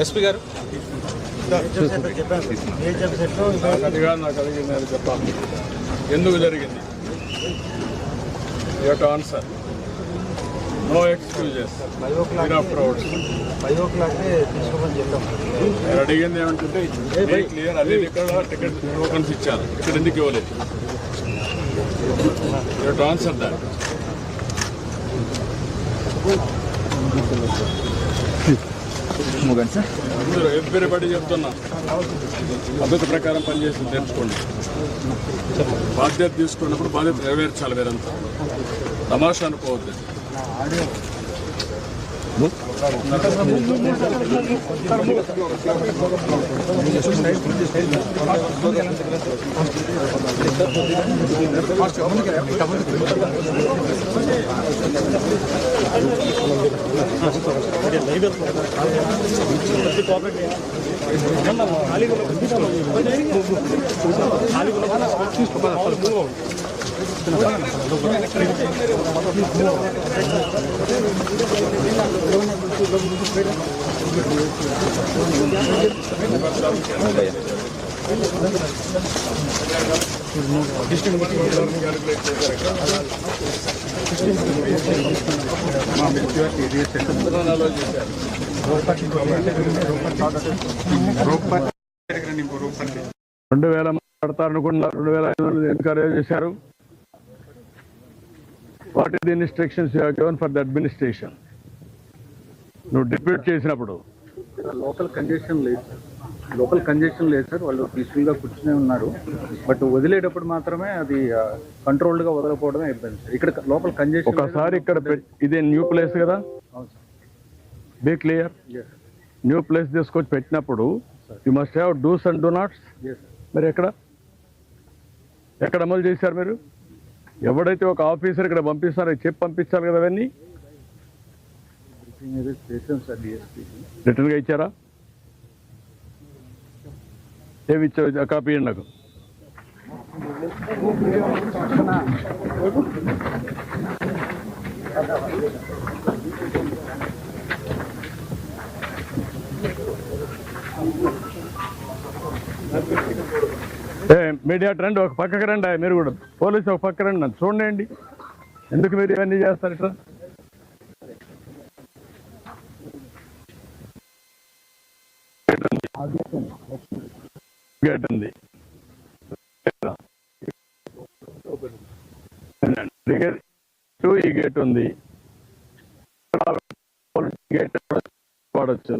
SP గారు అదిగా నాకు అడిగింది అని చెప్పాలి. ఎందుకు జరిగింది? You have to answer. No excuses. నేను అడిగింది ఏమంటుంటే క్లియర్ అదే ఇక్కడ టికెట్ టోకన్స్ ఇచ్చారు, ఇక్కడ ఎందుకు ఇవ్వలేదు? You have to answer that. అందరూ ఎవ్రీబడి చెప్తున్నా పద్ధతి ప్రకారం పనిచేసి తెచ్చుకోండి. బాధ్యత తీసుకున్నప్పుడు బాధ్యత నెరవేర్చాలి. మీరంతా తమాషా అనుకోవద్దు. మాట్లాడతారనుకున్నా 2,500 ఎన్కరేజ్ చేశారు. What is the instructions you have given for the administration? నువ్వు డిప్యూట్ చేసినప్పుడు లోకల్ కంజెషన్ లేదు సార్. వాళ్ళు పీస్ఫుల్గా కూర్చునే ఉన్నారు. బట్ వదిలేటప్పుడు మాత్రమే అది కంట్రోల్డ్గా వదలకపోవడమే అయిపోయింది సార్. ఇక్కడ లోకల్ కంజెషన్ ఒకసారి ఇక్కడ ఇదే న్యూ ప్లేస్ కదా, బీ క్లియర్. న్యూ ప్లేస్ తీసుకొచ్చి పెట్టినప్పుడు you must have dos and do nots. మరి ఎక్కడ అమలు చేశారు మీరు? ఎవడైతే ఒక ఆఫీసర్ ఇక్కడ పంపిస్తారో చెప్పి పంపించాలి కదా. అవన్నీ రిటర్న్గా ఇచ్చారా? ఏమి ఇచ్చారు? కాపీ ఇవ్వండి నాకు. మీడియా రండి, ఒక పక్కకి రండి. మీరు కూడా పోలీసు ఒక పక్క రండి, నన్ను చూడండి. ఎందుకు మీరు ఇవన్నీ చేస్తారు ఇట్లా? గేట్ ఉంది, ఈ గేట్ ఉంది, గేట్ వాడచ్చు.